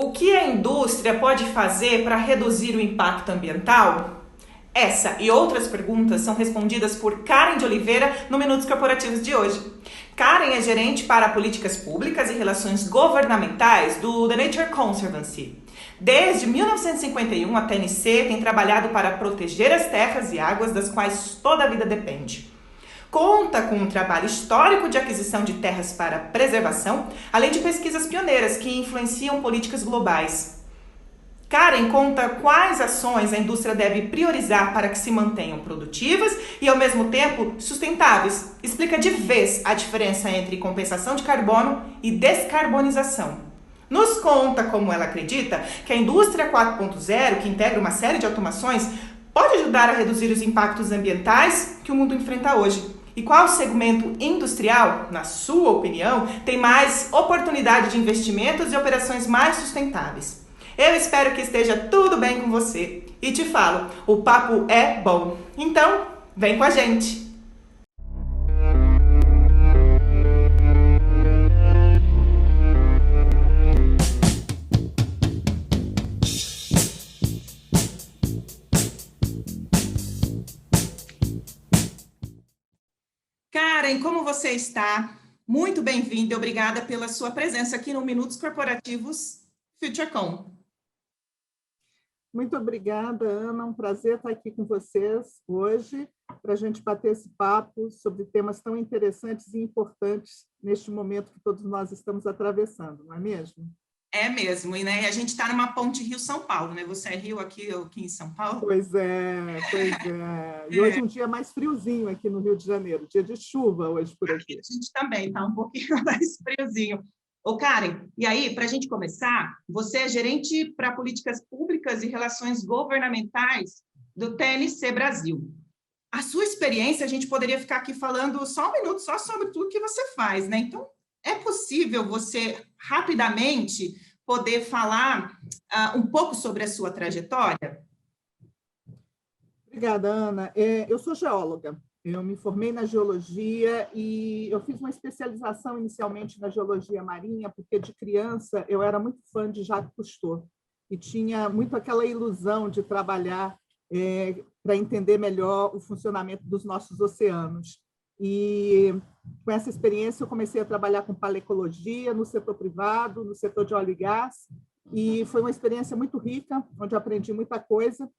O que a indústria pode fazer para reduzir o impacto ambiental? Essa e outras perguntas são respondidas por Karen de Oliveira no Minutos Corporativos de hoje. Karen é gerente para políticas públicas e relações governamentais do The Nature Conservancy. Desde 1951, a TNC tem trabalhado para proteger as terras e águas das quais toda a vida depende. Conta com um trabalho histórico de aquisição de terras para preservação, além de pesquisas pioneiras que influenciam políticas globais. Karen conta quais ações a indústria deve priorizar para que se mantenham produtivas e, ao mesmo tempo, sustentáveis. Explica de vez a diferença entre compensação de carbono e descarbonização. Nos conta como ela acredita que a indústria 4.0, que integra uma série de automações, pode ajudar a reduzir os impactos ambientais que o mundo enfrenta hoje. E qual segmento industrial, na sua opinião, tem mais oportunidade de investimentos e operações mais sustentáveis? Eu espero que esteja tudo bem com você. E te falo, o papo é bom. Então, vem com a gente! Karen, como você está? Muito bem-vinda e obrigada pela sua presença aqui no Minutos Corporativos FutureCom. Muito obrigada, Ana. Um prazer estar aqui com vocês hoje para a gente bater esse papo sobre temas tão interessantes e importantes neste momento que todos nós estamos atravessando, não é mesmo? É mesmo, e né, a gente está numa ponte Rio-São Paulo, né? Você é Rio aqui, eu aqui em São Paulo? Pois é, pois é. E hoje é um dia mais friozinho aqui no Rio de Janeiro, dia de chuva hoje por aqui. A gente também está um pouquinho mais friozinho. Ô, Karen, e aí, para a gente começar, você é gerente para políticas públicas e relações governamentais do TNC Brasil. A sua experiência, a gente poderia ficar aqui falando só um minuto, só sobre tudo que você faz, né? Então, é possível você, rapidamente, poder falar um pouco sobre a sua trajetória? Obrigada, Ana. Eu sou geóloga. Eu me formei na geologia e eu fiz uma especialização inicialmente na geologia marinha, porque de criança eu era muito fã de Jacques Cousteau e tinha muito aquela ilusão de trabalhar para entender melhor o funcionamento dos nossos oceanos. E com essa experiência eu comecei a trabalhar com paleocologia no setor privado, no setor de óleo e gás, e foi uma experiência muito rica, onde eu aprendi muita coisa.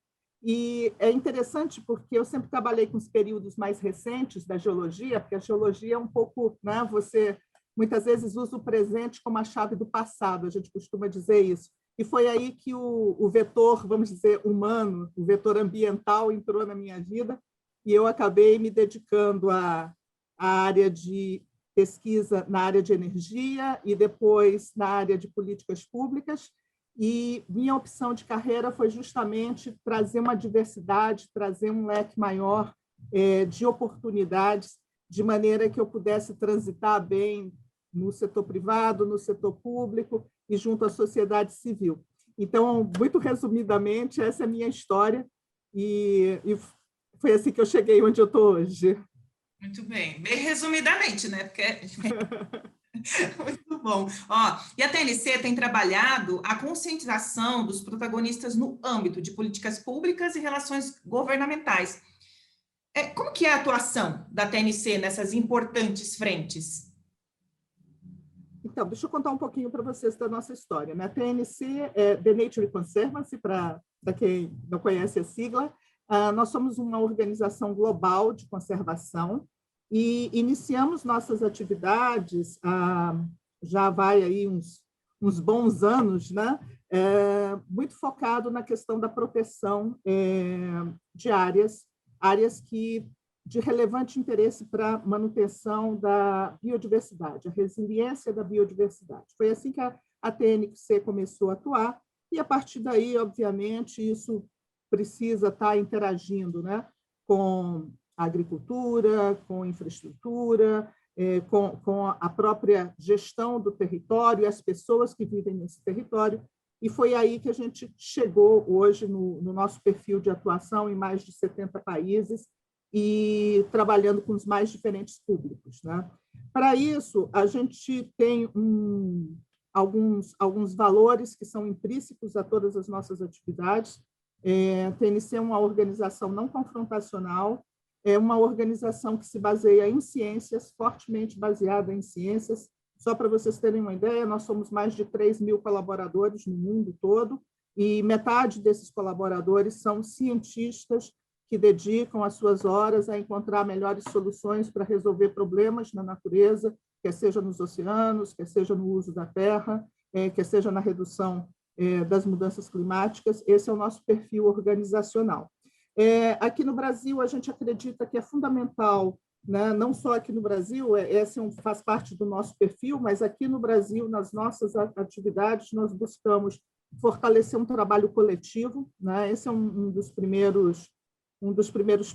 E é interessante porque eu sempre trabalhei com os períodos mais recentes da geologia, porque a geologia é um pouco, né, você muitas vezes usa o presente como a chave do passado, a gente costuma dizer isso. E foi aí que o vetor, vamos dizer, humano, o vetor ambiental entrou na minha vida e eu acabei me dedicando à área de pesquisa na área de energia e depois na área de políticas públicas. E minha opção de carreira foi justamente trazer uma diversidade, trazer um leque maior de oportunidades, de maneira que eu pudesse transitar bem no setor privado, no setor público e junto à sociedade civil. Então, muito resumidamente, essa é a minha história e foi assim que eu cheguei onde eu estou hoje. Muito bem. Bem resumidamente, né? Porque muito bom. Ó, e a TNC tem trabalhado a conscientização dos protagonistas no âmbito de políticas públicas e relações governamentais. Como que é a atuação da TNC nessas importantes frentes? Então, deixa eu contar um pouquinho para vocês da nossa história. A TNC é The Nature Conservancy, para quem não conhece a sigla. Nós somos uma organização global de conservação e iniciamos nossas atividades, já vai aí uns bons anos, né? Muito focado na questão da proteção de áreas que de relevante interesse para a manutenção da biodiversidade, a resiliência da biodiversidade. Foi assim que a TNC começou a atuar e, a partir daí, obviamente, isso precisa estar interagindo, né, com a agricultura, com infraestrutura, com a própria gestão do território, as pessoas que vivem nesse território, e foi aí que a gente chegou hoje no nosso perfil de atuação em mais de 70 países e trabalhando com os mais diferentes públicos, né? Para isso, a gente tem alguns valores que são intrínsecos a todas as nossas atividades. A TNC é uma organização não confrontacional, é uma organização que se baseia em ciências, fortemente baseada em ciências. Só para vocês terem uma ideia, nós somos mais de 3.000 colaboradores no mundo todo, e metade desses colaboradores são cientistas que dedicam as suas horas a encontrar melhores soluções para resolver problemas na natureza, quer seja nos oceanos, quer seja no uso da terra, quer seja na redução das mudanças climáticas. Esse é o nosso perfil organizacional. Aqui no Brasil, a gente acredita que é fundamental, né, não só aqui no Brasil, esse faz parte do nosso perfil, mas aqui no Brasil, nas nossas atividades, nós buscamos fortalecer um trabalho coletivo, né? Esse é um dos primeiros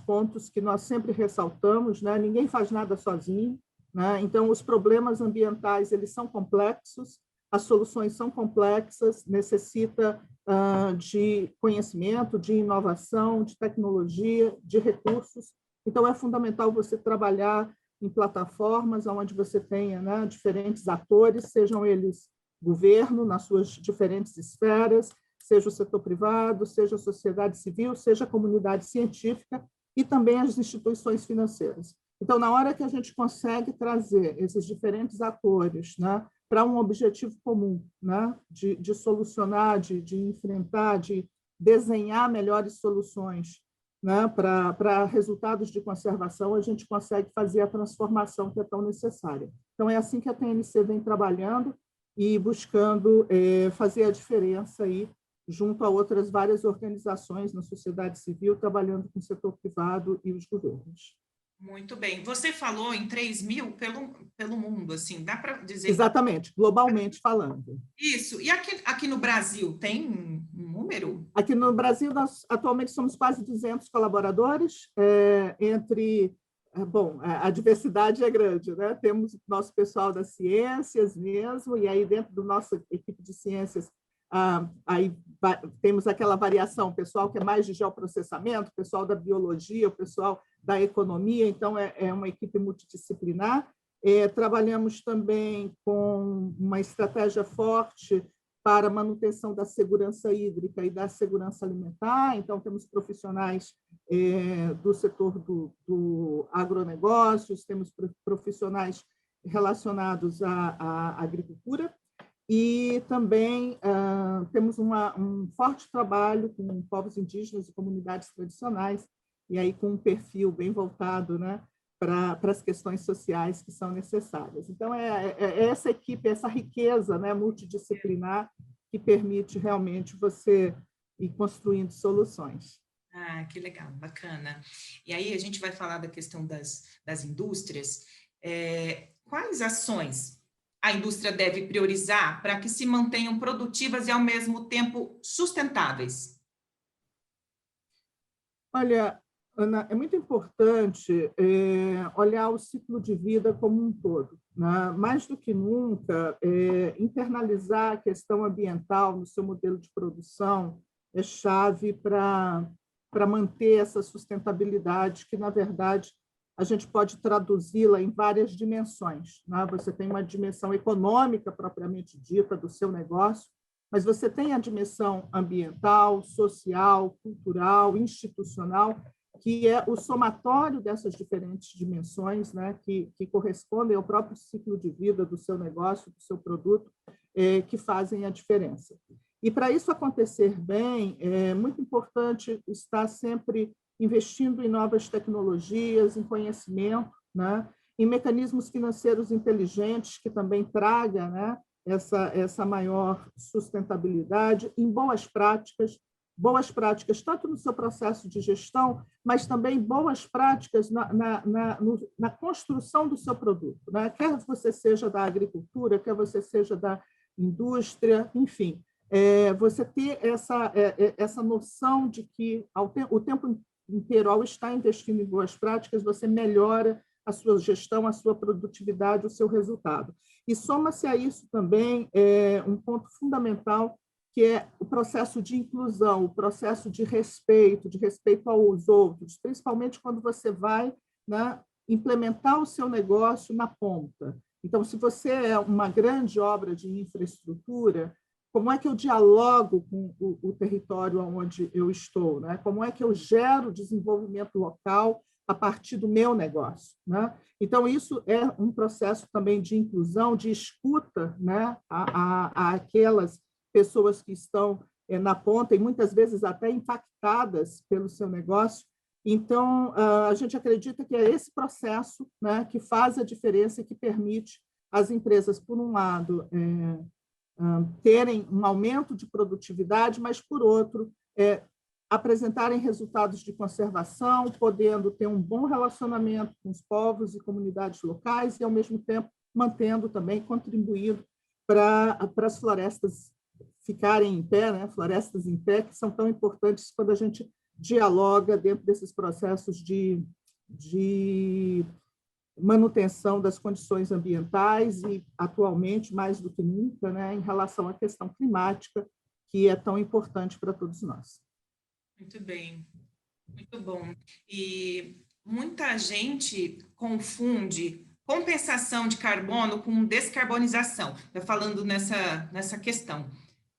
pontos que nós sempre ressaltamos, né? Ninguém faz nada sozinho, né? Então, os problemas ambientais, eles são complexos, as soluções são complexas, necessita de conhecimento, de inovação, de tecnologia, de recursos. Então, é fundamental você trabalhar em plataformas onde você tenha, né, diferentes atores, sejam eles governo, nas suas diferentes esferas, seja o setor privado, seja a sociedade civil, seja a comunidade científica e também as instituições financeiras. Então, na hora que a gente consegue trazer esses diferentes atores, né, para um objetivo comum, né, de solucionar, de enfrentar, de desenhar melhores soluções, né, para resultados de conservação, a gente consegue fazer a transformação que é tão necessária. Então, é assim que a TNC vem trabalhando e buscando fazer a diferença aí, junto a outras várias organizações na sociedade civil, trabalhando com o setor privado e os governos. Muito bem. Você falou em 3.000 pelo mundo, assim, dá para dizer... Exatamente, globalmente falando. Isso. E aqui no Brasil, tem um número? Aqui no Brasil, nós atualmente somos quase 200 colaboradores, Bom, a diversidade é grande, né? Temos nosso pessoal das ciências mesmo, e aí dentro da nossa equipe de ciências, aí temos aquela variação, o pessoal que é mais de geoprocessamento, o pessoal da biologia, o pessoal da economia, então é uma equipe multidisciplinar. Trabalhamos também com uma estratégia forte para a manutenção da segurança hídrica e da segurança alimentar. Então, temos profissionais do setor do agronegócios, temos profissionais relacionados à agricultura, e também temos um forte trabalho com povos indígenas e comunidades tradicionais, e aí com um perfil bem voltado, né, para as questões sociais que são necessárias. Então, é essa equipe, essa riqueza, né, multidisciplinar que permite realmente você ir construindo soluções. Ah, que legal, bacana. E aí a gente vai falar da questão das indústrias. Quais ações a indústria deve priorizar para que se mantenham produtivas e, ao mesmo tempo, sustentáveis? Olha, Ana, é muito importante olhar o ciclo de vida como um todo, né? Mais do que nunca, internalizar a questão ambiental no seu modelo de produção é chave para manter essa sustentabilidade, que, na verdade, a gente pode traduzi-la em várias dimensões, né? Você tem uma dimensão econômica, propriamente dita, do seu negócio, mas você tem a dimensão ambiental, social, cultural, institucional, que é o somatório dessas diferentes dimensões, né, que correspondem ao próprio ciclo de vida do seu negócio, do seu produto, que fazem a diferença. E, para isso acontecer bem, é muito importante estar sempre investindo em novas tecnologias, em conhecimento, né, em mecanismos financeiros inteligentes que também tragam, né, essa maior sustentabilidade, em boas práticas tanto no seu processo de gestão, mas também boas práticas na construção do seu produto, né? Quer você seja da agricultura, quer você seja da indústria, enfim, você ter essa noção de que o tempo inteiro, ao estar investindo em boas práticas, você melhora a sua gestão, a sua produtividade, o seu resultado. E soma-se a isso também um ponto fundamental, que é o processo de inclusão, o processo de respeito aos outros, principalmente quando você vai, né, implementar o seu negócio na ponta. Então, se você é uma grande obra de infraestrutura, como é que eu dialogo com o território onde eu estou, né? Como é que eu gero desenvolvimento local a partir do meu negócio, né? Então, isso é um processo também de inclusão, de escuta, né, a aquelas pessoas que estão na ponta e muitas vezes até impactadas pelo seu negócio. Então, a gente acredita que é esse processo, né, que faz a diferença e que permite as empresas, por um lado, terem um aumento de produtividade, mas, por outro, apresentarem resultados de conservação, podendo ter um bom relacionamento com os povos e comunidades locais e, ao mesmo tempo, mantendo também, contribuindo para as florestas ficarem em pé, né? Florestas em pé, que são tão importantes quando a gente dialoga dentro desses processos de manutenção das condições ambientais e, atualmente, mais do que nunca, né, em relação à questão climática, que é tão importante para todos nós. Muito bem, muito bom. E muita gente confunde compensação de carbono com descarbonização. Estou falando nessa questão.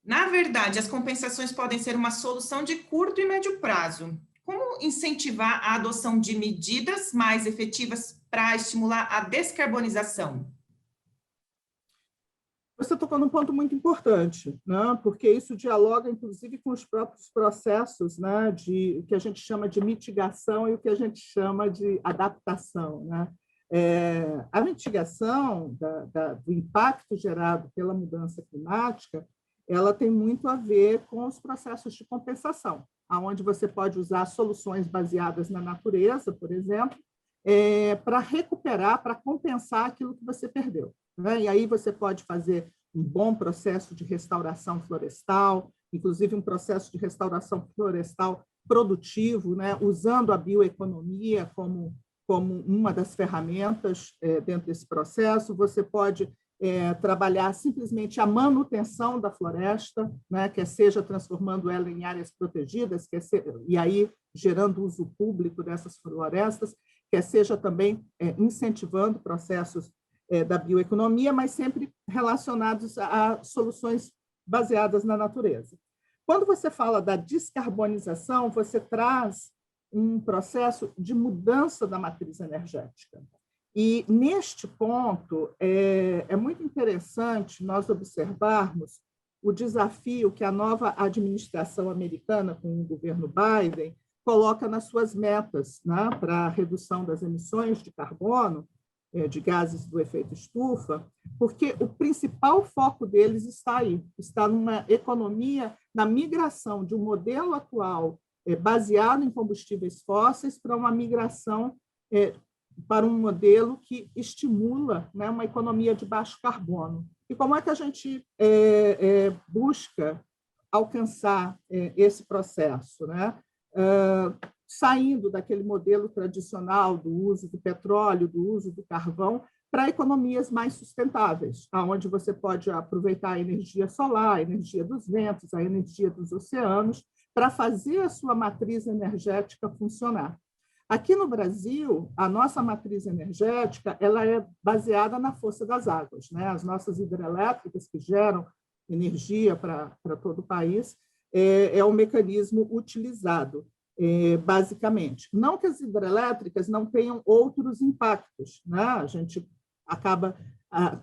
Na verdade, as compensações podem ser uma solução de curto e médio prazo. Como incentivar a adoção de medidas mais efetivas para estimular a descarbonização? Você tocou num ponto muito importante, né? Porque isso dialoga, inclusive, com os próprios processos, né, de o que a gente chama de mitigação e o que a gente chama de adaptação, né? A mitigação do impacto gerado pela mudança climática, ela tem muito a ver com os processos de compensação, onde você pode usar soluções baseadas na natureza, por exemplo, para recuperar, para compensar aquilo que você perdeu, né? E aí você pode fazer um bom processo de restauração florestal, inclusive um processo de restauração florestal produtivo, né? Usando a bioeconomia como uma das ferramentas dentro desse processo. Você pode trabalhar simplesmente a manutenção da floresta, né, quer seja transformando ela em áreas protegidas, e aí gerando uso público dessas florestas, quer seja também incentivando processos da bioeconomia, mas sempre relacionados a soluções baseadas na natureza. Quando você fala da descarbonização, você traz um processo de mudança da matriz energética. E, neste ponto, é muito interessante nós observarmos o desafio que a nova administração americana, com o governo Biden, coloca nas suas metas, né, para a redução das emissões de carbono, de gases do efeito estufa, porque o principal foco deles está aí, está numa economia, na migração de um modelo atual baseado em combustíveis fósseis para uma migração para um modelo que estimula, né, uma economia de baixo carbono. E como é que a gente busca alcançar esse processo, né? Saindo daquele modelo tradicional do uso do petróleo, do uso do carvão, para economias mais sustentáveis, onde você pode aproveitar a energia solar, a energia dos ventos, a energia dos oceanos, para fazer a sua matriz energética funcionar. Aqui no Brasil, a nossa matriz energética ela é baseada na força das águas, né? As nossas hidrelétricas, que geram energia para todo o país, é o mecanismo utilizado, basicamente. Não que as hidrelétricas não tenham outros impactos, né? A gente acaba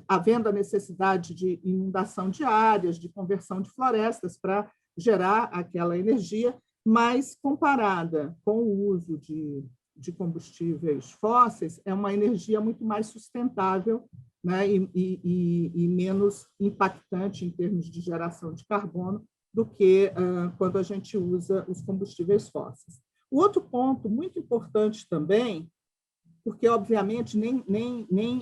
havendo a necessidade de inundação de áreas, de conversão de florestas para gerar aquela energia, mas comparada com o uso de combustíveis fósseis, é uma energia muito mais sustentável, né, e menos impactante em termos de geração de carbono do que quando a gente usa os combustíveis fósseis. O outro ponto muito importante também, porque, obviamente,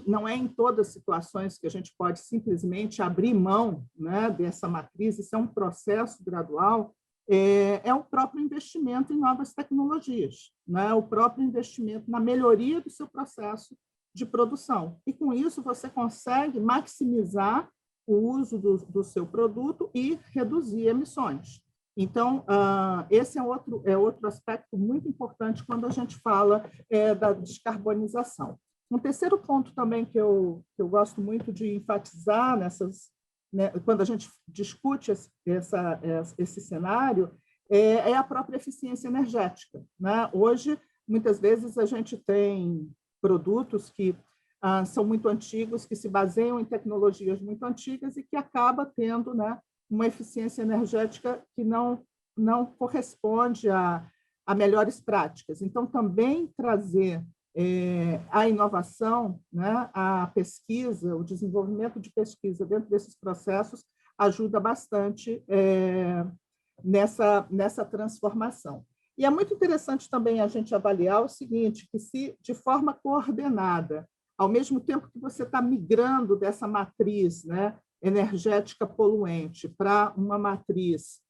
não é em todas as situações que a gente pode simplesmente abrir mão, né, dessa matriz, isso é um processo gradual, é o próprio investimento em novas tecnologias, né? O próprio investimento na melhoria do seu processo de produção. E, com isso, você consegue maximizar o uso do seu produto e reduzir emissões. Então, esse é outro aspecto muito importante quando a gente fala da descarbonização. Um terceiro ponto também que eu gosto muito de enfatizar né, quando a gente discute esse cenário, é a própria eficiência energética, né? Hoje, muitas vezes, a gente tem produtos que são muito antigos, que se baseiam em tecnologias muito antigas e que acaba tendo, né, uma eficiência energética que não corresponde a melhores práticas. Então, também trazer a inovação, né, a pesquisa, o desenvolvimento de pesquisa dentro desses processos ajuda bastante nessa transformação. E é muito interessante também a gente avaliar o seguinte, que se de forma coordenada, ao mesmo tempo que você está migrando dessa matriz, né, energética poluente para uma matriz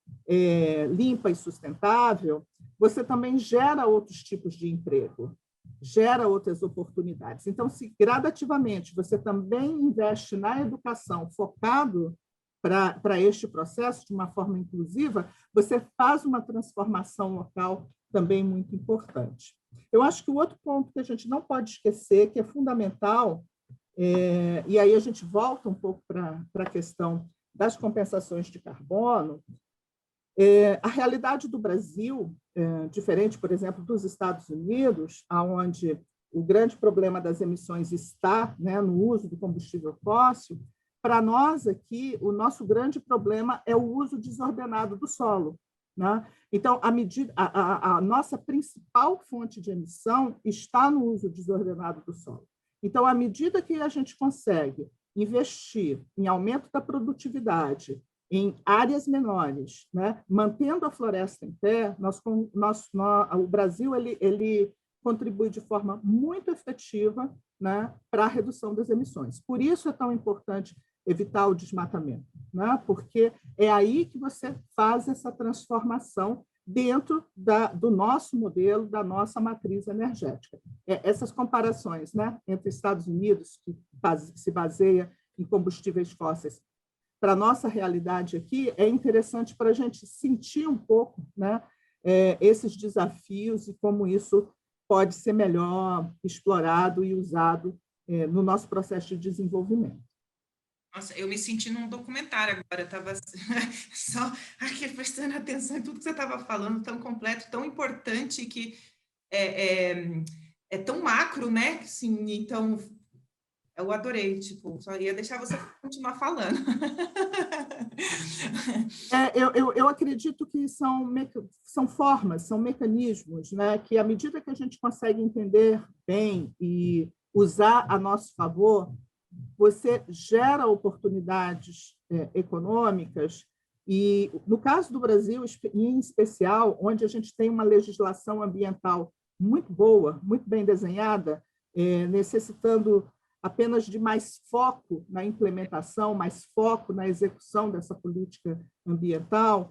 limpa e sustentável, você também gera outros tipos de emprego, gera outras oportunidades. Então, se gradativamente você também investe na educação focado para este processo de uma forma inclusiva, você faz uma transformação local também muito importante. Eu acho que o outro ponto que a gente não pode esquecer, que é fundamental, e aí a gente volta um pouco para a questão das compensações de carbono, a realidade do Brasil, diferente, por exemplo, dos Estados Unidos, onde o grande problema das emissões está, né, no uso do combustível fóssil, para nós aqui, o nosso grande problema é o uso desordenado do solo, né? Então, a nossa principal fonte de emissão está no uso desordenado do solo. Então, à medida que a gente consegue investir em aumento da produtividade, em áreas menores, né, mantendo a floresta em pé, o Brasil ele contribui de forma muito efetiva, né, para a redução das emissões. Por isso é tão importante evitar o desmatamento, né, porque é aí que você faz essa transformação dentro do nosso modelo, da nossa matriz energética. Essas comparações, né, entre Estados Unidos, que se baseia em combustíveis fósseis, para a nossa realidade aqui, é interessante para a gente sentir um pouco, né, esses desafios e como isso pode ser melhor explorado e usado no nosso processo de desenvolvimento. Nossa, eu me senti num documentário agora, estava só aqui prestando atenção em tudo que você estava falando, tão completo, tão importante, que é tão macro, né? Sim, então, eu adorei, tipo, só ia deixar você continuar falando. Eu acredito que são formas, são mecanismos, né, que, à medida que a gente consegue entender bem e usar a nosso favor, você gera oportunidades econômicas e, no caso do Brasil, em especial, onde a gente tem uma legislação ambiental muito boa, muito bem desenhada, necessitando apenas de mais foco na implementação, mais foco na execução dessa política ambiental,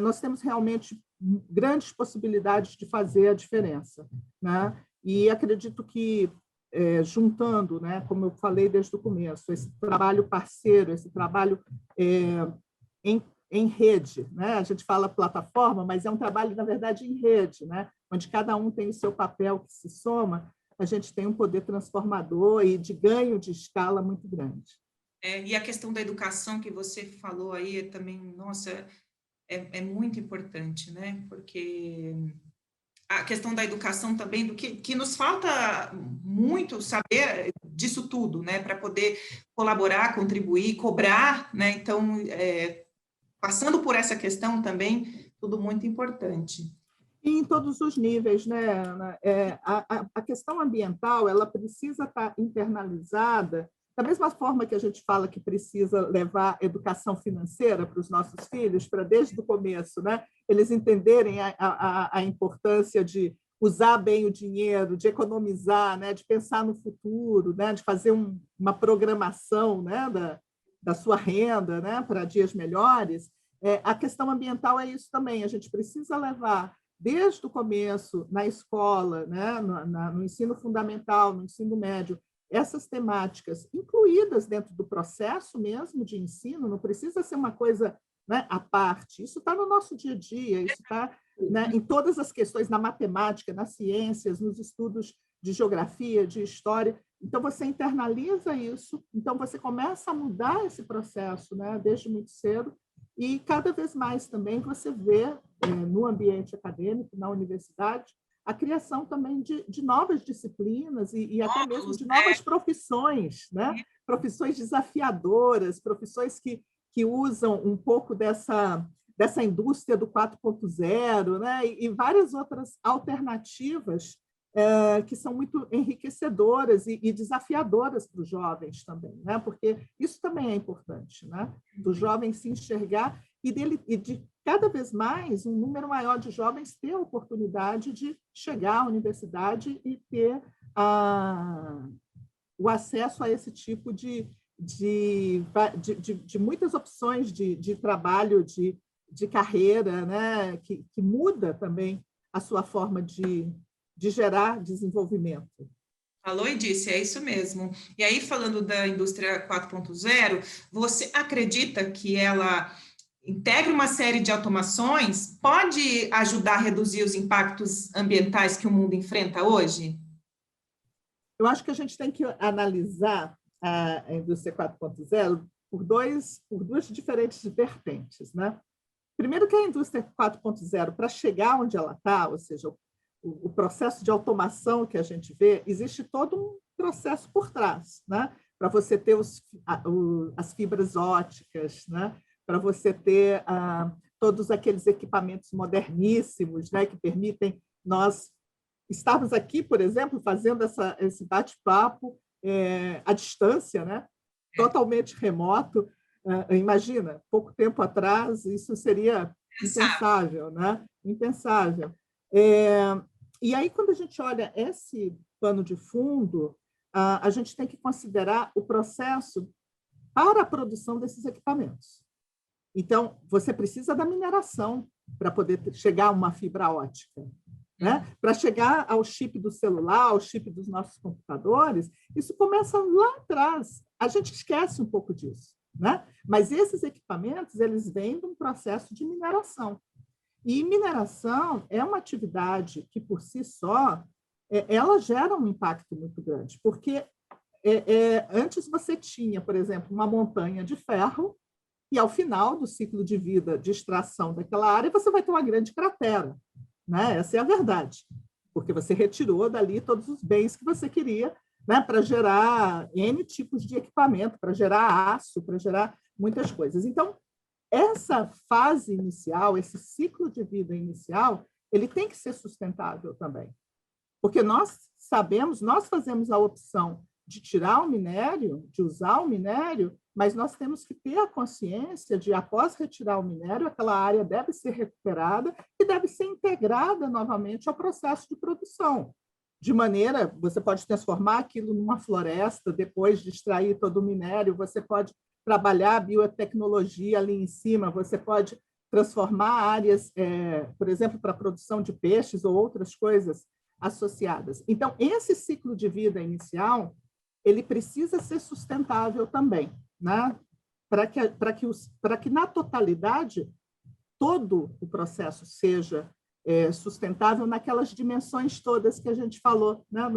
nós temos realmente grandes possibilidades de fazer a diferença, né? E acredito que, juntando, né, como eu falei desde o começo, esse trabalho parceiro, esse trabalho em rede, né? A gente fala plataforma, mas é um trabalho, na verdade, em rede, né? Onde cada um tem o seu papel que se soma, a gente tem um poder transformador e de ganho de escala muito grande. E a questão da educação que você falou aí também, nossa, é muito importante, né? Porque a questão da educação também, do que nos falta muito saber disso tudo, né? Para poder colaborar, contribuir, cobrar, né? Então, passando por essa questão também, tudo muito importante. E em todos os níveis, né, Ana? A questão ambiental, ela precisa estar internalizada, da mesma forma que a gente fala que precisa levar educação financeira para os nossos filhos, para desde o começo, né, eles entenderem a importância de usar bem o dinheiro, de economizar, né, de pensar no futuro, né, de fazer uma programação, né, da sua renda, né, para dias melhores. A questão ambiental é isso também, a gente precisa levar desde o começo, na escola, né, no ensino fundamental, no ensino médio, essas temáticas incluídas dentro do processo mesmo de ensino, não precisa ser uma coisa, né, à parte. Isso está no nosso dia a dia, isso está, né, em todas as questões, na matemática, nas ciências, nos estudos de geografia, de história. Então, você internaliza isso, então você começa a mudar esse processo, né, desde muito cedo, e cada vez mais também você vê no ambiente acadêmico, na universidade, a criação também de novas disciplinas e até mesmo de novas profissões, né? Profissões desafiadoras, profissões que usam um pouco dessa indústria do 4.0, né? E várias outras alternativas que são muito enriquecedoras e desafiadoras para os jovens também, né? Porque isso também é importante, né? Do jovem se enxergar e de cada vez mais um número maior de jovens ter a oportunidade de chegar à universidade e ter o acesso a esse tipo de muitas opções de trabalho, de carreira, né? que muda também a sua forma de gerar desenvolvimento. Falou e disse, é isso mesmo. E aí, falando da indústria 4.0, você acredita que ela integra uma série de automações, pode ajudar a reduzir os impactos ambientais que o mundo enfrenta hoje? Eu acho que a gente tem que analisar a indústria 4.0 por duas diferentes vertentes, né? Primeiro que a indústria 4.0, para chegar onde ela está, ou seja, o processo de automação que a gente vê, existe todo um processo por trás, né? Para você ter as fibras óticas, né? Para você ter todos aqueles equipamentos moderníssimos, né? Que permitem nós estarmos aqui, por exemplo, fazendo esse bate-papo à distância, né? Totalmente remoto. Imagina, pouco tempo atrás, isso seria impensável, né? Impensável. E aí, quando a gente olha esse pano de fundo, a gente tem que considerar o processo para a produção desses equipamentos. Então, você precisa da mineração para poder chegar a uma fibra ótica. Né? Para chegar ao chip do celular, ao chip dos nossos computadores, isso começa lá atrás. A gente esquece um pouco disso. Né? Mas esses equipamentos, eles vêm de um processo de mineração. E mineração é uma atividade que, por si só, ela gera um impacto muito grande, porque antes você tinha, por exemplo, uma montanha de ferro, e ao final do ciclo de vida de extração daquela área, você vai ter uma grande cratera. Né? Essa é a verdade, porque você retirou dali todos os bens que você queria, né, para gerar N tipos de equipamento, para gerar aço, para gerar muitas coisas. Então, essa fase inicial, esse ciclo de vida inicial, ele tem que ser sustentável também. Porque nós sabemos, nós fazemos a opção de tirar o minério, de usar o minério, mas nós temos que ter a consciência de, após retirar o minério, aquela área deve ser recuperada e deve ser integrada novamente ao processo de produção. De maneira, você pode transformar aquilo numa floresta, depois de extrair todo o minério, você pode trabalhar a biotecnologia ali em cima, você pode transformar áreas, por exemplo, para a produção de peixes ou outras coisas associadas. Então, esse ciclo de vida inicial, ele precisa ser sustentável também, né? Para que na totalidade, todo o processo seja sustentável naquelas dimensões todas que a gente falou, né?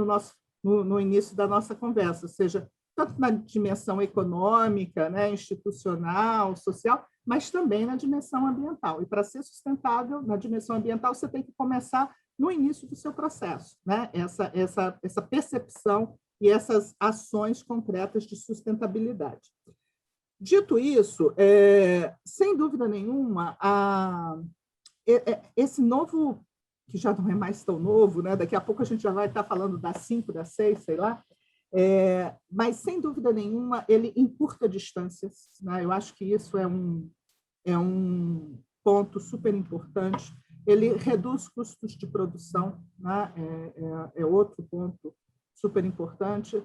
no início da nossa conversa, ou seja, tanto na dimensão econômica, né? Institucional, social, mas também na dimensão ambiental. E para ser sustentável na dimensão ambiental, você tem que começar no início do seu processo, né? Essa percepção e essas ações concretas de sustentabilidade. Dito isso, sem dúvida nenhuma, esse novo, que já não é mais tão novo, né? Daqui a pouco a gente já vai estar falando da 5, da 6, sei lá, mas, sem dúvida nenhuma, ele encurta distâncias, né? Eu acho que isso é um ponto super importante. Ele reduz custos de produção, né? É outro ponto super importante,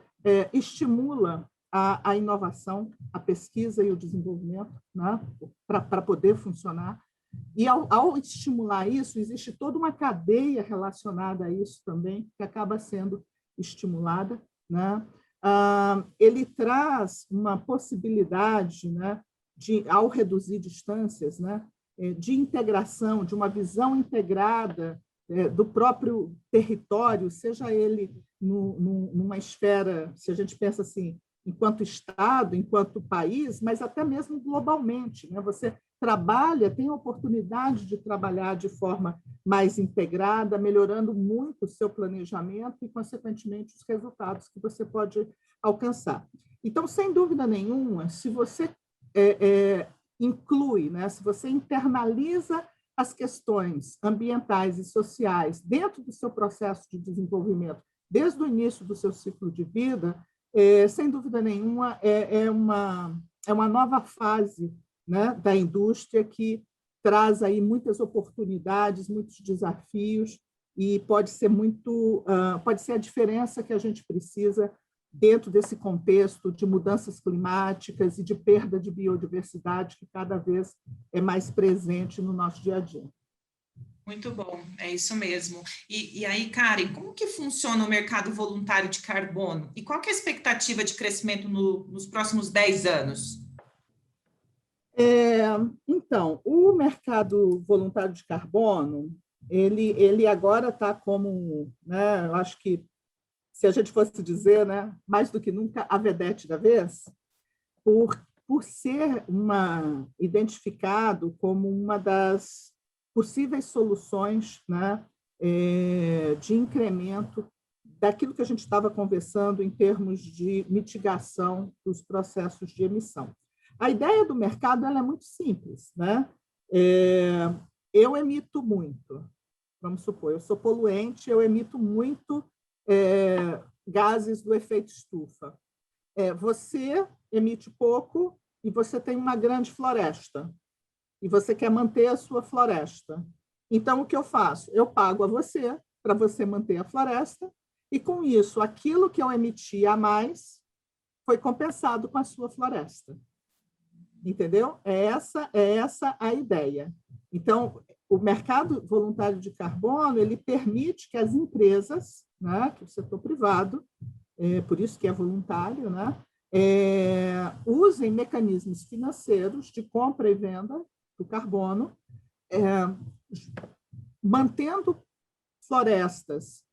estimula a inovação, a pesquisa e o desenvolvimento, né, para poder funcionar. E, ao estimular isso, existe toda uma cadeia relacionada a isso também, que acaba sendo estimulada. Né? Ele traz uma possibilidade, né, ao reduzir distâncias, né, de integração, de uma visão integrada do próprio território, seja ele numa esfera, se a gente pensa assim, enquanto Estado, enquanto país, mas até mesmo globalmente, né? Você trabalha, tem a oportunidade de trabalhar de forma mais integrada, melhorando muito o seu planejamento e, consequentemente, os resultados que você pode alcançar. Então, sem dúvida nenhuma, se você inclui, né? Se você internaliza as questões ambientais e sociais dentro do seu processo de desenvolvimento, desde o início do seu ciclo de vida, sem dúvida nenhuma, é uma nova fase, né, da indústria que traz aí muitas oportunidades, muitos desafios, e pode ser a diferença que a gente precisa dentro desse contexto de mudanças climáticas e de perda de biodiversidade que cada vez é mais presente no nosso dia a dia. Muito bom, é isso mesmo. E aí, Karen, como que funciona o mercado voluntário de carbono? E qual que é a expectativa de crescimento nos próximos 10 anos? Então, o mercado voluntário de carbono, ele agora está como, né, eu acho que, se a gente fosse dizer, né, mais do que nunca, a vedete da vez, por ser identificado como uma das possíveis soluções, né, de incremento daquilo que a gente estava conversando em termos de mitigação dos processos de emissão. A ideia do mercado ela é muito simples, né? Eu emito muito, vamos supor, eu sou poluente, eu emito muito gases do efeito estufa. Você emite pouco e você tem uma grande floresta e você quer manter a sua floresta. Então, o que eu faço? Eu pago a você para você manter a floresta e, com isso, aquilo que eu emiti a mais foi compensado com a sua floresta. Entendeu? É essa a ideia. Então, o mercado voluntário de carbono ele permite que as empresas, né, que o setor privado, por isso que é voluntário, né, usem mecanismos financeiros de compra e venda do carbono, mantendo florestas,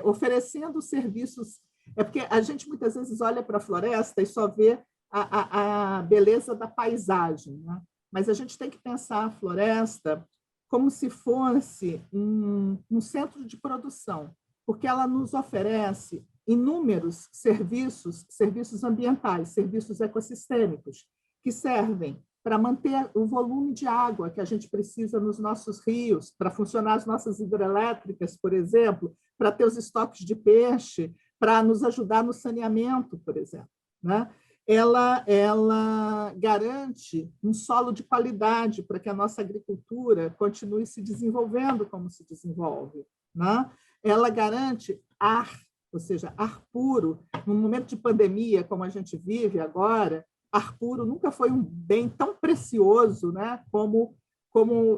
oferecendo serviços. É porque a gente muitas vezes olha para a floresta e só vê a beleza da paisagem, né? Mas a gente tem que pensar a floresta como se fosse um centro de produção, porque ela nos oferece inúmeros serviços ambientais, serviços ecossistêmicos, que servem para manter o volume de água que a gente precisa nos nossos rios, para funcionar as nossas hidrelétricas, por exemplo, para ter os estoques de peixe, para nos ajudar no saneamento, por exemplo, né? Ela garante um solo de qualidade para que a nossa agricultura continue se desenvolvendo como se desenvolve, né? Ela garante ar, ou seja, ar puro. Num momento de pandemia, como a gente vive agora, ar puro nunca foi um bem tão precioso, né, como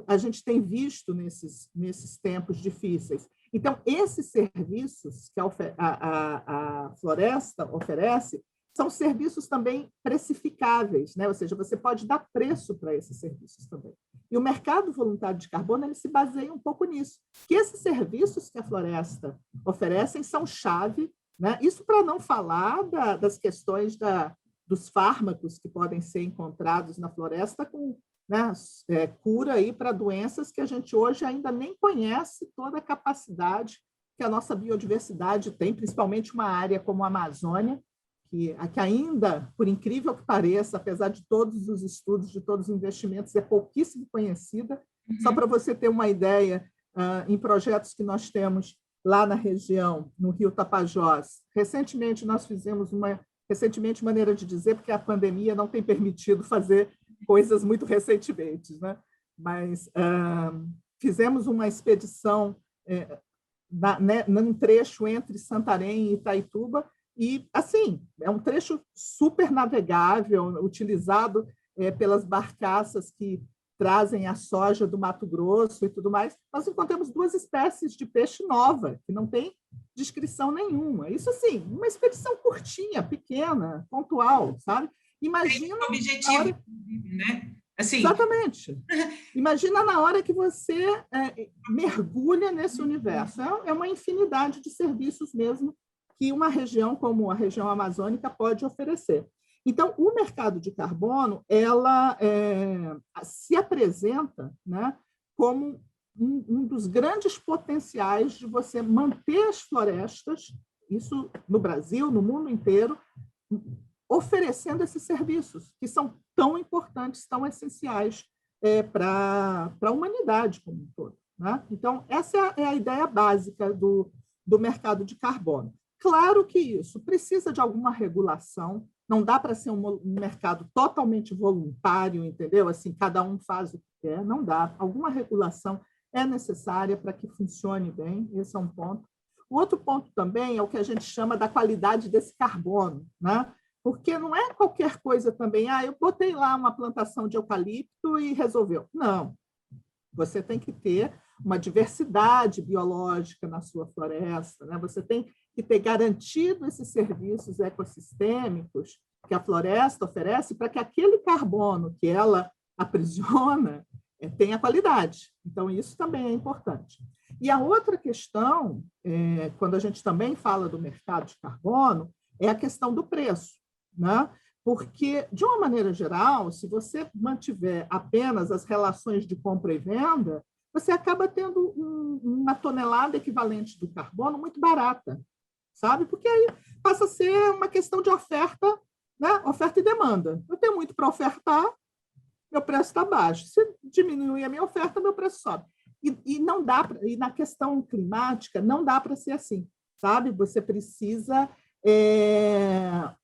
a gente tem visto nesses tempos difíceis. Então, esses serviços que a floresta oferece são serviços também precificáveis, né? Ou seja, você pode dar preço para esses serviços também. E o mercado voluntário de carbono ele se baseia um pouco nisso, que esses serviços que a floresta oferecem são chave, né? Isso para não falar das questões dos fármacos que podem ser encontrados na floresta com, né, cura aí para doenças que a gente hoje ainda nem conhece toda a capacidade que a nossa biodiversidade tem, principalmente uma área como a Amazônia, que ainda, por incrível que pareça, apesar de todos os estudos, de todos os investimentos, é pouquíssimo conhecida. Uhum. Só para você ter uma ideia, em projetos que nós temos lá na região, no Rio Tapajós, recentemente, maneira de dizer, porque a pandemia não tem permitido fazer coisas muito recentemente, né? Mas fizemos uma expedição num trecho entre Santarém e Itaituba, e, assim, é um trecho super navegável, utilizado pelas barcaças que trazem a soja do Mato Grosso e tudo mais. Nós encontramos 2 espécies de peixe nova, que não tem descrição nenhuma. Isso, assim, uma expedição curtinha, pequena, pontual, sabe? Imagina... Objetivo, né? Assim, Exatamente. Imagina na hora que você mergulha nesse universo. É uma infinidade de serviços mesmo que uma região como a região amazônica pode oferecer. Então, o mercado de carbono, ela se apresenta, né, como um dos grandes potenciais de você manter as florestas, isso no Brasil, no mundo inteiro, oferecendo esses serviços, que são tão importantes, tão essenciais para a humanidade como um todo. Né? Então, essa é a ideia básica do mercado de carbono. Claro que isso precisa de alguma regulação, não dá para ser um mercado totalmente voluntário, entendeu? Assim, cada um faz o que quer, não dá. Alguma regulação é necessária para que funcione bem, esse é um ponto. O outro ponto também é o que a gente chama da qualidade desse carbono, né? Porque não é qualquer coisa também, eu botei lá uma plantação de eucalipto e resolveu. Não, você tem que ter uma diversidade biológica na sua floresta, né? Você tem que ter garantido esses serviços ecossistêmicos que a floresta oferece para que aquele carbono que ela aprisiona tenha qualidade. Então, isso também é importante. E a outra questão, quando a gente também fala do mercado de carbono, é a questão do preço. Né? Porque, de uma maneira geral, se você mantiver apenas as relações de compra e venda, você acaba tendo uma tonelada equivalente do carbono muito barata, sabe? Porque aí passa a ser uma questão de oferta, né? Oferta e demanda. Eu tenho muito para ofertar, meu preço está baixo. Se diminuir a minha oferta, meu preço sobe. E não dá e na questão climática, não dá para ser assim, sabe? Você precisa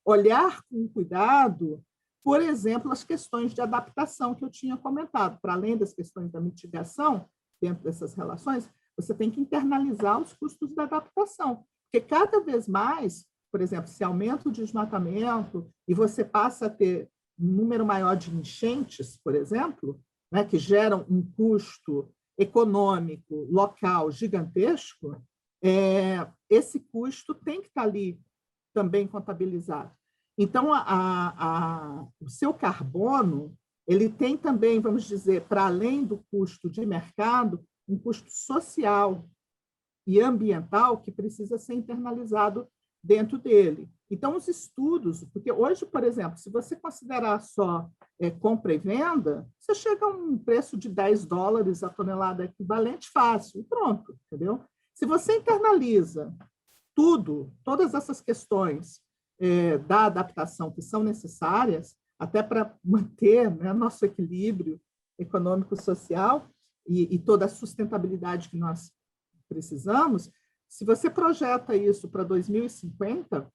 olhar com cuidado, por exemplo, as questões de adaptação que eu tinha comentado. Para além das questões da mitigação, dentro dessas relações, você tem que internalizar os custos da adaptação. Porque cada vez mais, por exemplo, se aumenta o desmatamento e você passa a ter um número maior de enchentes, por exemplo, né, que geram um custo econômico local gigantesco, esse custo tem que estar ali também contabilizado. Então, o seu carbono, ele tem também, vamos dizer, para além do custo de mercado, um custo social e ambiental que precisa ser internalizado dentro dele. Então, os estudos, porque hoje, por exemplo, se você considerar só compra e venda, você chega a um preço de $10 a tonelada equivalente fácil, e pronto, entendeu? Se você internaliza todas essas questões da adaptação que são necessárias, até para manter, né, nosso equilíbrio econômico-social e toda a sustentabilidade que nós precisamos, se você projeta isso para 2050,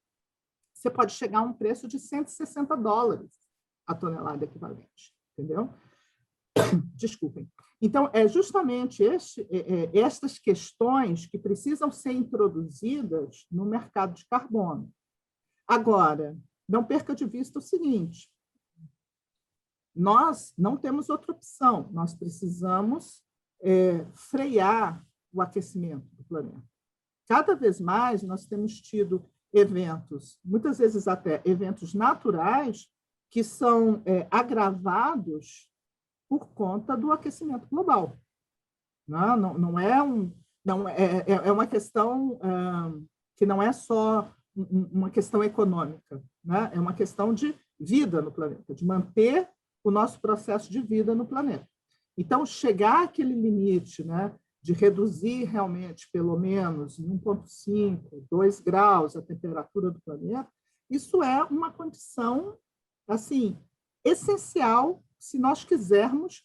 você pode chegar a um preço de $160 a tonelada equivalente, entendeu? Desculpem. Então, é justamente estas questões que precisam ser introduzidas no mercado de carbono. Agora, não perca de vista o seguinte, nós não temos outra opção, nós precisamos frear o aquecimento do planeta. Cada vez mais nós temos tido eventos, muitas vezes até eventos naturais, que são agravados por conta do aquecimento global. Não é uma questão que não é só uma questão econômica, né? É uma questão de vida no planeta, de manter o nosso processo de vida no planeta. Então, chegar àquele limite, né, de reduzir realmente, pelo menos, em 1,5, 2 graus a temperatura do planeta, isso é uma condição assim, essencial se nós quisermos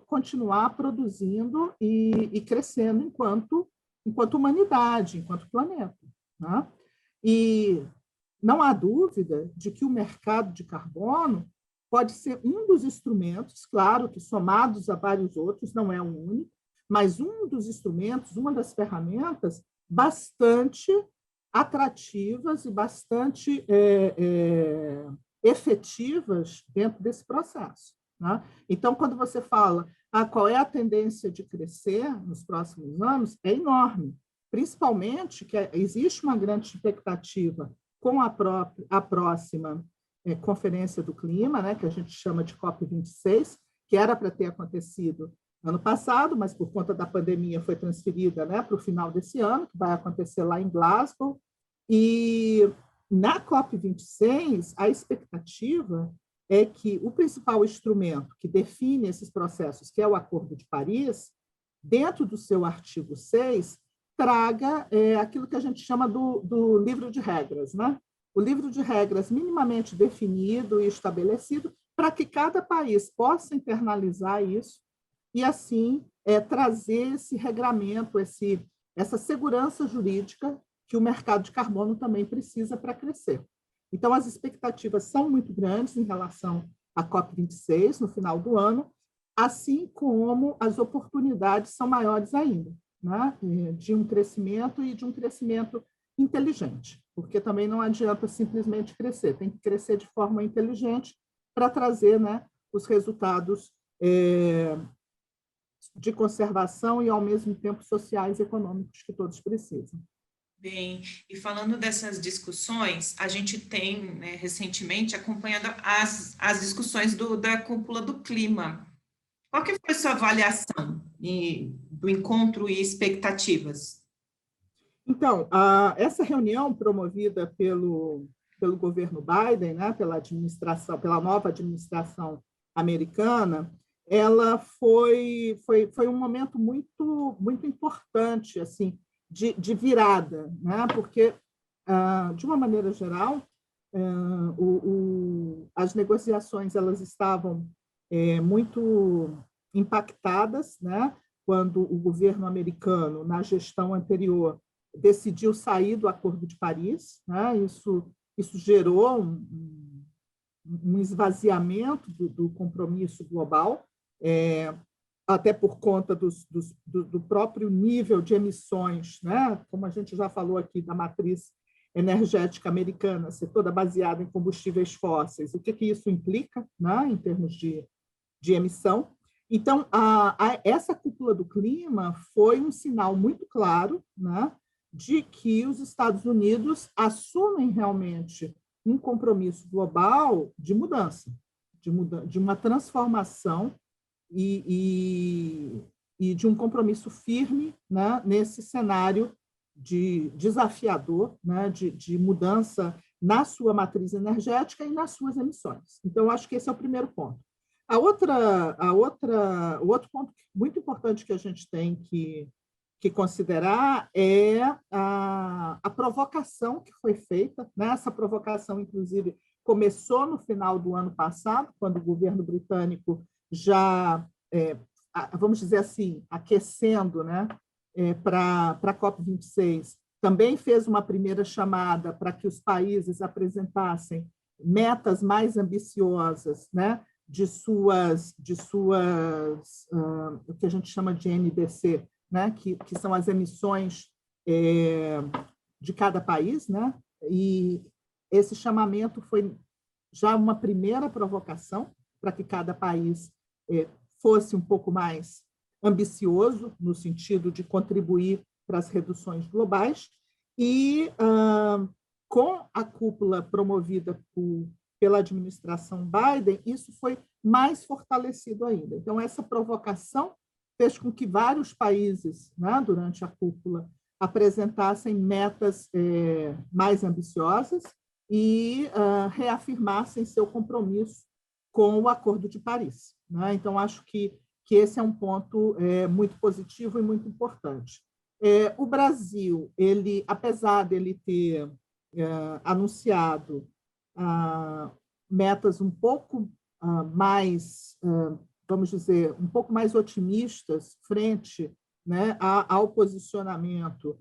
continuar produzindo e crescendo enquanto humanidade, enquanto planeta. Né? E não há dúvida de que o mercado de carbono pode ser um dos instrumentos, claro que somados a vários outros, não é o único, mas um dos instrumentos, uma das ferramentas bastante atrativas e bastante efetivas dentro desse processo. Né? Então, quando você fala qual é a tendência de crescer nos próximos anos, é enorme, principalmente que existe uma grande expectativa com a próxima Conferência do Clima, né, que a gente chama de COP26, que era para ter acontecido ano passado, mas por conta da pandemia foi transferida, né, para o final desse ano, que vai acontecer lá em Glasgow. E na COP26, a expectativa é que o principal instrumento que define esses processos, que é o Acordo de Paris, dentro do seu artigo 6, traga aquilo que a gente chama do livro de regras, né? O livro de regras minimamente definido e estabelecido para que cada país possa internalizar isso e, assim, trazer esse regramento, essa segurança jurídica que o mercado de carbono também precisa para crescer. Então, as expectativas são muito grandes em relação à COP26, no final do ano, assim como as oportunidades são maiores ainda, né? De um crescimento e de um crescimento inteligente, porque também não adianta simplesmente crescer, tem que crescer de forma inteligente para trazer, né, os resultados de conservação e, ao mesmo tempo, sociais e econômicos que todos precisam. Bem, e falando dessas discussões, a gente tem, né, recentemente acompanhado as discussões da cúpula do clima. Qual que foi a sua avaliação do encontro e expectativas? Então, essa reunião promovida pelo governo Biden, né, pela nova administração americana, ela foi um momento muito, muito importante, assim, de virada, né, porque, de uma maneira geral, as negociações elas estavam muito impactadas, né, quando o governo americano, na gestão anterior, decidiu sair do Acordo de Paris, né? Isso gerou um esvaziamento do compromisso global, até por conta do próprio nível de emissões, né? Como a gente já falou aqui, da matriz energética americana ser toda baseada em combustíveis fósseis, o que isso implica, né, em termos de emissão. Então, essa cúpula do clima foi um sinal muito claro, né, de que os Estados Unidos assumem realmente um compromisso global de mudança, de uma transformação e de um compromisso firme, né, nesse cenário desafiador, né, de mudança na sua matriz energética e nas suas emissões. Então, eu acho que esse é o primeiro ponto. O outro ponto muito importante que a gente tem que considerar é a provocação que foi feita, né? Essa provocação, inclusive, começou no final do ano passado, quando o governo britânico já, vamos dizer assim, aquecendo, né, para a COP26, também fez uma primeira chamada para que os países apresentassem metas mais ambiciosas, né, de suas o que a gente chama de NDC, né, que são as emissões de cada país, né? E esse chamamento foi já uma primeira provocação para que cada país fosse um pouco mais ambicioso no sentido de contribuir para as reduções globais. E com a cúpula promovida pela administração Biden, isso foi mais fortalecido ainda. Então, essa provocação fez com que vários países, né, durante a cúpula, apresentassem metas mais ambiciosas e reafirmassem seu compromisso com o Acordo de Paris, né? Então, acho que esse é um ponto muito positivo e muito importante. O Brasil, apesar dele ter anunciado metas um pouco mais, vamos dizer, um pouco mais otimistas frente, né, ao posicionamento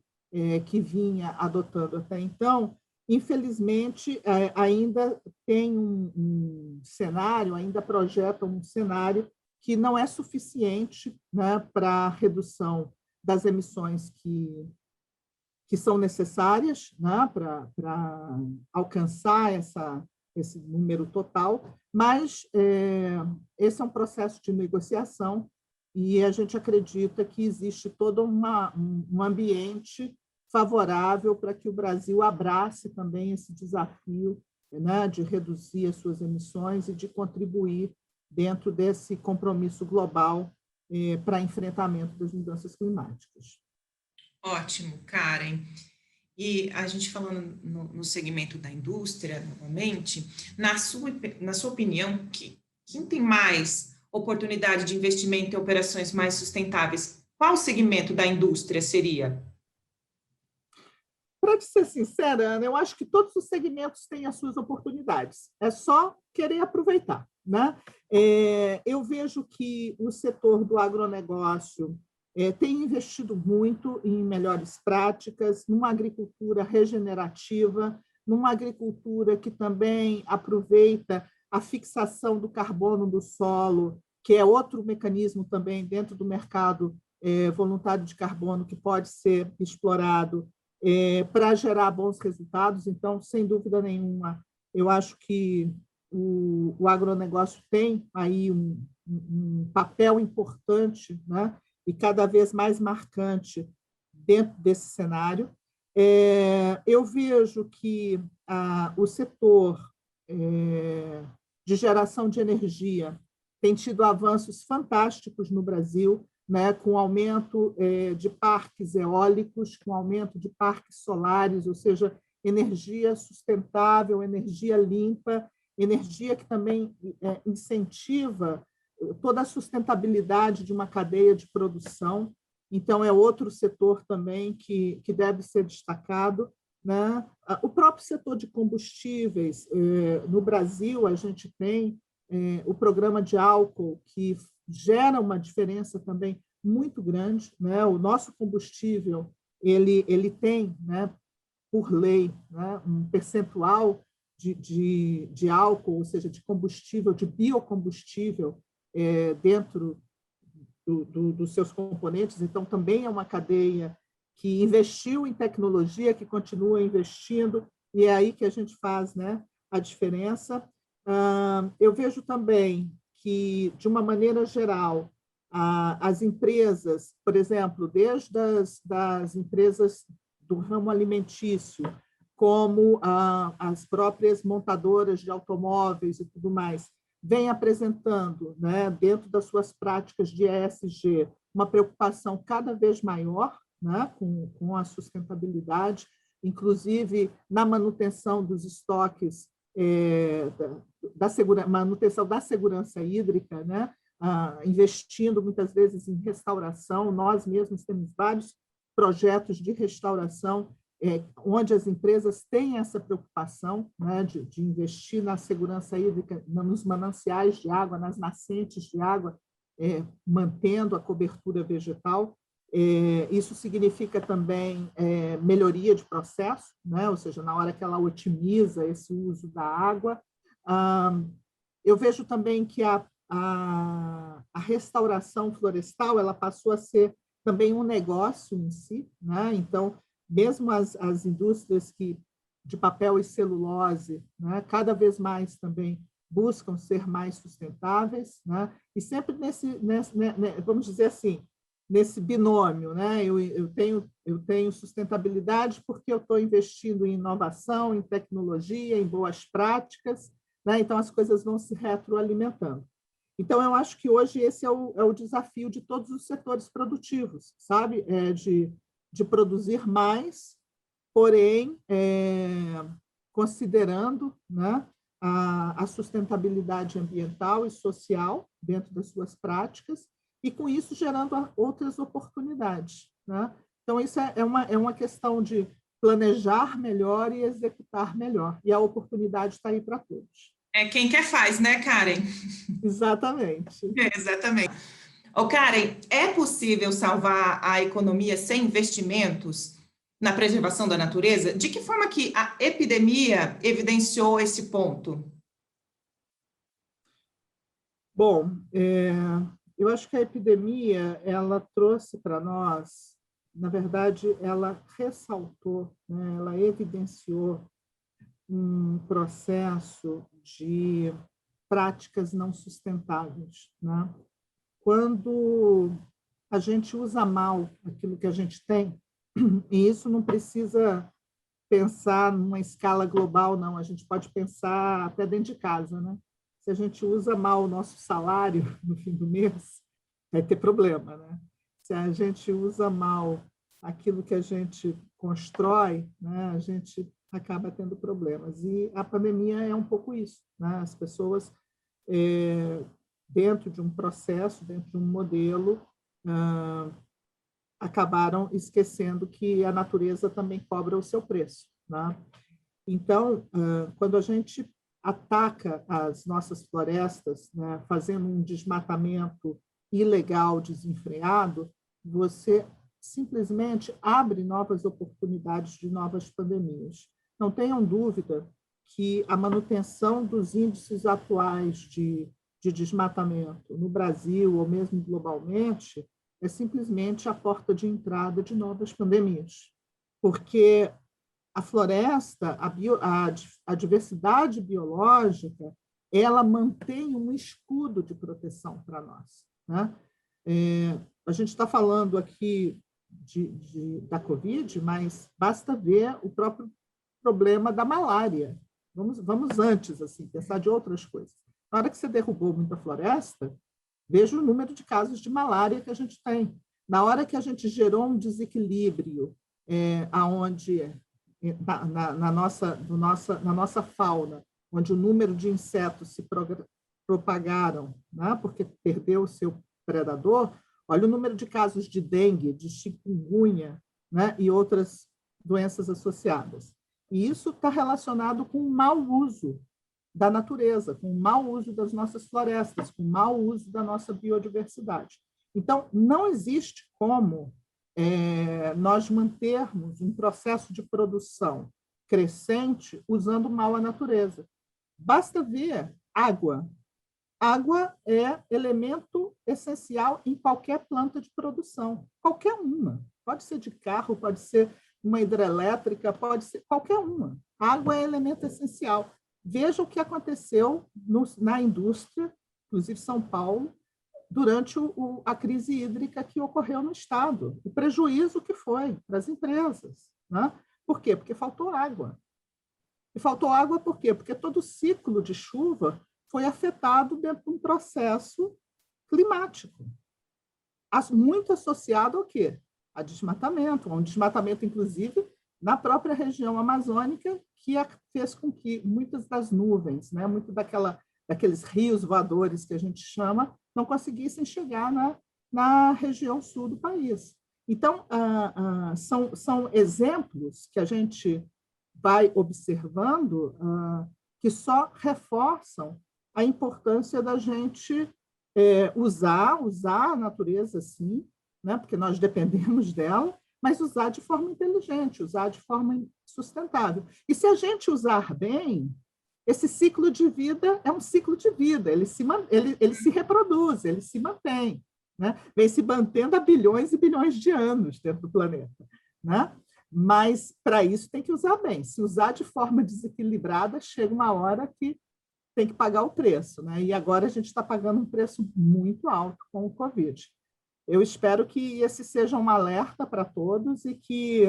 que vinha adotando até então, infelizmente, ainda tem um cenário, ainda projeta um cenário que não é suficiente, né, para a redução das emissões que são necessárias, né, para alcançar esse número total, mas esse é um processo de negociação e a gente acredita que existe todo um ambiente favorável para que o Brasil abrace também esse desafio né, de reduzir as suas emissões e de contribuir dentro desse compromisso global para enfrentamento das mudanças climáticas. Ótimo, Karen. E a gente falando no segmento da indústria, novamente, na sua opinião, quem tem mais oportunidade de investimento em operações mais sustentáveis? Qual segmento da indústria seria? Para ser sincera, Ana, eu acho que todos os segmentos têm as suas oportunidades. É só querer aproveitar, né? Eu vejo que o setor do agronegócio tem investido muito em melhores práticas, numa agricultura regenerativa, numa agricultura que também aproveita a fixação do carbono do solo, que é outro mecanismo também dentro do mercado voluntário de carbono que pode ser explorado para gerar bons resultados. Então, sem dúvida nenhuma, eu acho que o agronegócio tem aí um papel importante, né, e cada vez mais marcante dentro desse cenário. Eu vejo que o setor de geração de energia tem tido avanços fantásticos no Brasil, né, com aumento de parques eólicos, com aumento de parques solares, ou seja, energia sustentável, energia limpa, energia que também incentiva toda a sustentabilidade de uma cadeia de produção. Então, é outro setor também que deve ser destacado, né? O próprio setor de combustíveis, no Brasil, a gente tem o programa de álcool, que gera uma diferença também muito grande, né? O nosso combustível ele tem, né, por lei, né, um percentual de álcool, ou seja, de combustível, de biocombustível dentro dos seus componentes. Então, também é uma cadeia que investiu em tecnologia, que continua investindo, e é aí que a gente faz, né, a diferença. Eu vejo também que, de uma maneira geral, as empresas, por exemplo, desde das empresas do ramo alimentício, como as próprias montadoras de automóveis e tudo mais, vêm apresentando, né, dentro das suas práticas de ESG, uma preocupação cada vez maior, né, com a sustentabilidade, inclusive na manutenção dos estoques, manutenção da segurança hídrica, né, investindo muitas vezes em restauração. Nós mesmos temos vários projetos de restauração onde as empresas têm essa preocupação, né, de investir na segurança hídrica, nos mananciais de água, nas nascentes de água, mantendo a cobertura vegetal. Isso significa também melhoria de processo, né, ou seja, na hora que ela otimiza esse uso da água. Eu vejo também que a restauração florestal ela passou a ser também um negócio em si, né? Então, mesmo as indústrias de papel e celulose, né, cada vez mais também buscam ser mais sustentáveis, né? E sempre vamos dizer assim, nesse binômio, né? Eu tenho sustentabilidade porque eu estou investindo em inovação, em tecnologia, em boas práticas, né? Então as coisas vão se retroalimentando. Então, eu acho que hoje esse é o desafio de todos os setores produtivos, sabe? De produzir mais, porém, considerando, né, a sustentabilidade ambiental e social dentro das suas práticas, e com isso gerando outras oportunidades, né? Então, isso é uma questão de planejar melhor e executar melhor, e a oportunidade está aí para todos. Quem quer faz, né, Karen? Exatamente. Exatamente. Ô, Karen, é possível salvar a economia sem investimentos na preservação da natureza? De que forma que a epidemia evidenciou esse ponto? Bom, eu acho que a epidemia ela trouxe para nós, na verdade, ela ressaltou, né, ela evidenciou um processo de práticas não sustentáveis, né? Quando a gente usa mal aquilo que a gente tem, e isso não precisa pensar numa escala global, não. A gente pode pensar até dentro de casa, né? Se a gente usa mal o nosso salário no fim do mês, vai ter problema, né? Se a gente usa mal aquilo que a gente constrói, né, a gente acaba tendo problemas. E a pandemia é um pouco isso, né? As pessoas, dentro de um processo, dentro de um modelo, acabaram esquecendo que a natureza também cobra o seu preço, né? Então, quando a gente ataca as nossas florestas, né, fazendo um desmatamento ilegal, desenfreado, você simplesmente abre novas oportunidades de novas pandemias. Não tenham dúvida que a manutenção dos índices atuais de desmatamento no Brasil ou mesmo globalmente é simplesmente a porta de entrada de novas pandemias, porque a floresta, a diversidade biológica, ela mantém um escudo de proteção para nós, né? A gente está falando aqui da Covid, mas basta ver o próprio problema da malária. Vamos antes, assim, pensar de outras coisas. Na hora que você derrubou muita floresta, veja o número de casos de malária que a gente tem. Na hora que a gente gerou um desequilíbrio aonde na nossa fauna, onde o número de insetos se propagaram, né, porque perdeu o seu predador, olha o número de casos de dengue, de chikungunya, né, e outras doenças associadas. E isso está relacionado com o mau uso da natureza, com o mau uso das nossas florestas, com o mau uso da nossa biodiversidade. Então, não existe como nós mantermos um processo de produção crescente usando mal a natureza. Basta ver água. Água é elemento essencial em qualquer planta de produção, qualquer uma. Pode ser de carro, pode ser uma hidrelétrica, pode ser qualquer uma. Água é elemento essencial. Veja o que aconteceu na indústria, inclusive São Paulo, durante a crise hídrica que ocorreu no Estado, o prejuízo que foi para as empresas, né? Por quê? Porque faltou água. E faltou água por quê? Porque todo o ciclo de chuva foi afetado dentro de um processo climático, muito associado ao quê? A desmatamento, um desmatamento, inclusive, na própria região amazônica, que fez com que muitas das nuvens, né, muito daqueles rios voadores que a gente chama, não conseguissem chegar na região sul do país. Então, são exemplos que a gente vai observando que só reforçam a importância da gente usar a natureza, sim, né, porque nós dependemos dela, mas usar de forma inteligente, usar de forma sustentável. E se a gente usar bem, esse ciclo de vida é um ciclo de vida, ele se reproduz, ele se mantém, né? Vem se mantendo há bilhões e bilhões de anos dentro do planeta, né? Mas, para isso, tem que usar bem. Se usar de forma desequilibrada, chega uma hora que tem que pagar o preço, né? E agora a gente está pagando um preço muito alto com o Covid. Eu espero que esse seja um alerta para todos e que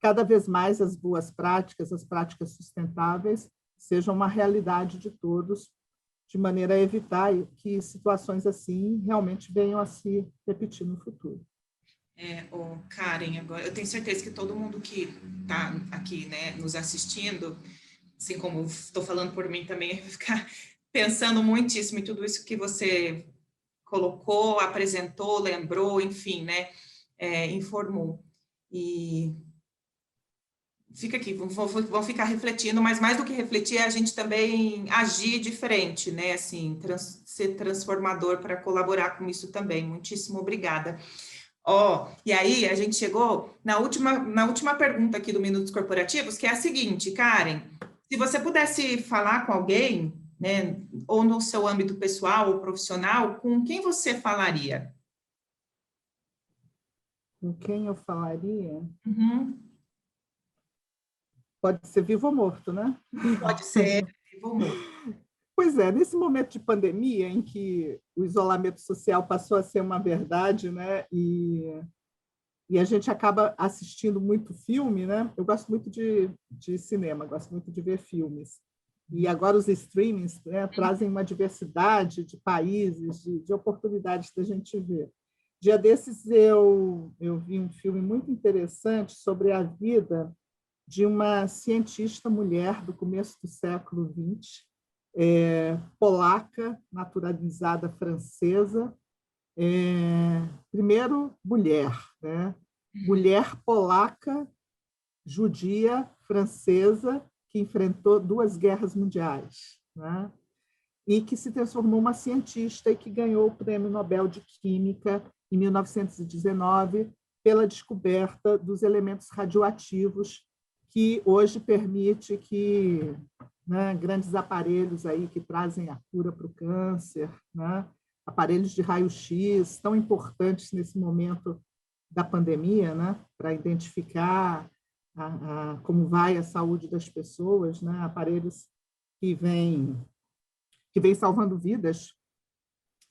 cada vez mais as boas práticas, as práticas sustentáveis, sejam uma realidade de todos, de maneira a evitar que situações assim realmente venham a se repetir no futuro. Karen, agora eu tenho certeza que todo mundo que está aqui, né, nos assistindo, assim como estou falando por mim também, vai ficar pensando muitíssimo em tudo isso que você colocou, apresentou, lembrou, enfim, né, informou. E fica aqui, vão ficar refletindo, mas mais do que refletir, é a gente também agir diferente, né, assim, ser transformador para colaborar com isso também. Muitíssimo obrigada. E aí a gente chegou na última pergunta aqui do Minutos Corporativos, que é a seguinte, Karen, se você pudesse falar com alguém, né, ou no seu âmbito pessoal ou profissional, com quem você falaria? Com quem eu falaria? Uhum. Pode ser vivo ou morto, né? Pode ser vivo ou morto. Pois é, nesse momento de pandemia, em que o isolamento social passou a ser uma verdade, né, e E a gente acaba assistindo muito filme, né? Eu gosto muito de cinema, gosto muito de ver filmes. E agora os streamings, né, trazem uma diversidade de países, de oportunidades da gente ver. Dia desses eu vi um filme muito interessante sobre a vida de uma cientista mulher do começo do século XX, polaca, naturalizada francesa, primeiro mulher, né? Mulher polaca, judia, francesa, que enfrentou 2 guerras mundiais, né? E que se transformou uma cientista e que ganhou o Prêmio Nobel de Química em 1919 pela descoberta dos elementos radioativos, que hoje permite que, né, grandes aparelhos aí que trazem a cura para o câncer, né, aparelhos de raio-x tão importantes nesse momento da pandemia, né, para identificar como vai a saúde das pessoas, né, aparelhos que vêm salvando vidas.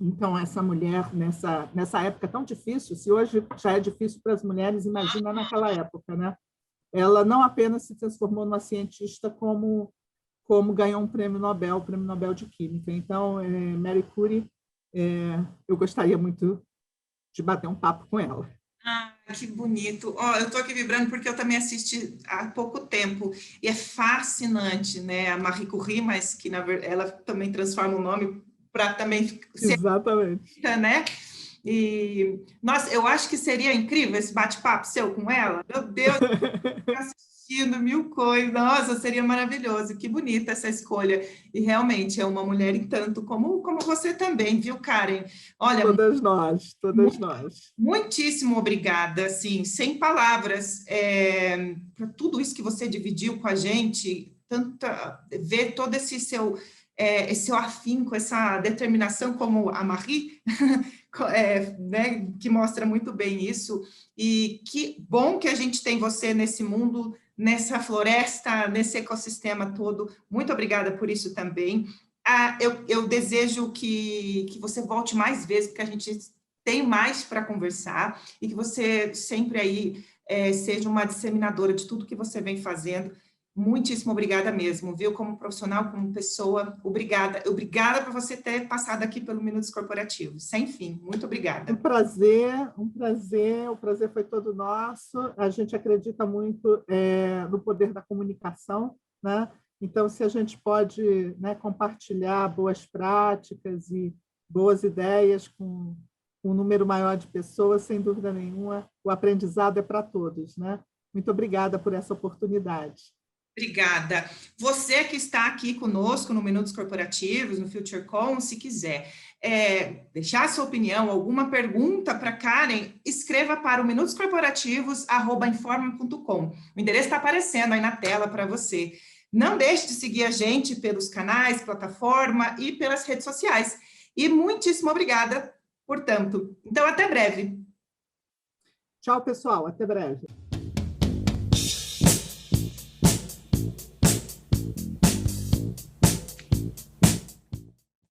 Então, essa mulher, nessa época tão difícil, se hoje já é difícil para as mulheres, imagina naquela época, né? Ela não apenas se transformou numa cientista, como ganhou um prêmio Nobel de Química. Então, Marie Curie, eu gostaria muito de bater um papo com ela. Ah, que bonito. Eu estou aqui vibrando porque eu também assisti há pouco tempo e é fascinante, né? A Marie Curie, mas que na verdade ela também transforma o nome para também ser, exatamente, né? E nossa, eu acho que seria incrível esse bate-papo seu com ela. Meu Deus, assistindo 1000 coisas. Nossa, seria maravilhoso. Que bonita essa escolha. E realmente é uma mulher em tanto como você também, viu, Karen? Olha, todas nós. Muitíssimo obrigada, assim, sem palavras, para tudo isso que você dividiu com a gente, ver todo esse seu afinco, essa determinação como a Marie, né, que mostra muito bem isso, e que bom que a gente tem você nesse mundo, nessa floresta, nesse ecossistema todo. Muito obrigada por isso também. Eu desejo que você volte mais vezes, porque a gente tem mais para conversar, e que você sempre aí seja uma disseminadora de tudo que você vem fazendo. Muitíssimo obrigada mesmo, viu? Como profissional, como pessoa, obrigada. Obrigada por você ter passado aqui pelo Minutos Corporativos. Sem fim, muito obrigada. Um prazer. O prazer foi todo nosso. A gente acredita muito no poder da comunicação, né? Então, se a gente pode, né, compartilhar boas práticas e boas ideias com um número maior de pessoas, sem dúvida nenhuma, o aprendizado é para todos, né? Muito obrigada por essa oportunidade. Obrigada. Você que está aqui conosco no Minutos Corporativos, no FutureCon, se quiser deixar sua opinião, alguma pergunta para Karen, escreva para o minutoscorporativos@informa.com. O endereço está aparecendo aí na tela para você. Não deixe de seguir a gente pelos canais, plataforma e pelas redes sociais. E muitíssimo obrigada, portanto. Então, até breve. Tchau, pessoal. Até breve.